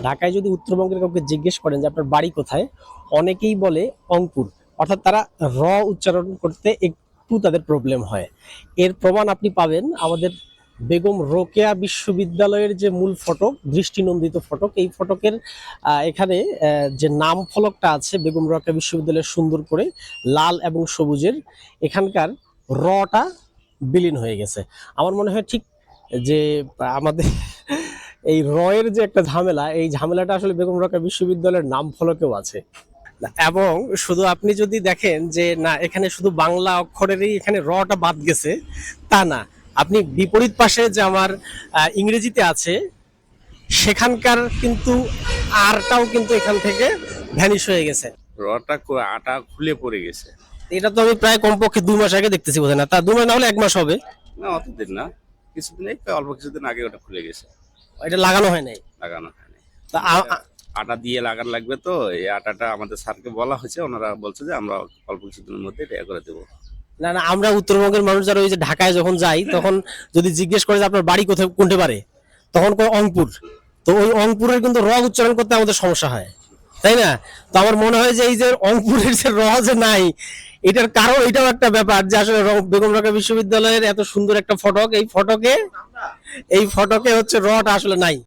ঢাকায় যদি উত্তরবঙ্গের কাউকে জিজ্ঞেস করেন যে আপনার বাড়ি কোথায়, অনেকেই বলে অঙ্কুর, অর্থাৎ তারা র উচ্চারণ করতে একটু তাদের প্রবলেম হয়। এর প্রমাণ আপনি পাবেন আমাদের বেগম রোকেয়া বিশ্ববিদ্যালয়ের যে মূল ফটক, দৃষ্টিনন্দিত ফটক, এই ফটকের এখানে যে নাম ফলকটা আছে বেগম রোকেয়া বিশ্ববিদ্যালয়ের সুন্দর করে লাল এবং সবুজের, এখানকার রটা বিলীন হয়ে গেছে। আমার মনে হয় ঠিক যে আমাদের এই রয়ের যে একটা ঝামেলা, এই ঝামেলাটা আসলে বেগম রোকেয়া বিশ্ববিদ্যালয়ের নাম ফলকেও আছে। এবং শুধু আপনি যদি দেখেন যে না এখানে শুধু বাংলা অক্ষরেরই এখানে রটা বাদ গেছে, তা না। আপনি বিপরীত পাশে যে আমার ইংরেজিতে আছে সেখানকার কিন্তু আরটাও কিন্তু এখান থেকে ভ্যানিশ হয়ে গেছে। আটা খুলে পড়ে গেছে। এটা তো আমি প্রায় কমপক্ষে 2 মাস আগে দেখতেছি, বোধ না তা 2 মাস না হলে 1 মাস হবে। না অতদিন না, কিছুদিন এই অল্প কিছুদিন আগে ওটা খুলে গেছে। এটা লাগানো হয় নাই। লাগানো হয়নি। তা আটা দিয়ে লাগানো লাগবে, তো এই আটাটা আমাদের স্যারকে বলা হয়েছে, ওনারা বলছে যে আমরা অল্প কিছুদিনের মধ্যে এটা করে দেবো। না না, আমরা উত্তরবঙ্গের মানুষ যারা ওই যে ঢাকায় যখন যাই তখন যদি জিজ্ঞেস করে যে আপনার বাড়ি কোথায় কোনটে পারে, তখন কয় অংপুর। তো ওই অংপুরের কিন্তু র উচ্চারণ করতে আমাদের সমস্যা হয়, তাই না? তো আমার মনে হয় যে এই যে অংপুরের যে র যে নাই, এটার কারণ এটাও একটা ব্যাপার যে আসলে বেগম রোকেয়া বিশ্ববিদ্যালয়ের এত সুন্দর একটা ফটক, এই ফটকে হচ্ছে রটা আসলে নাই।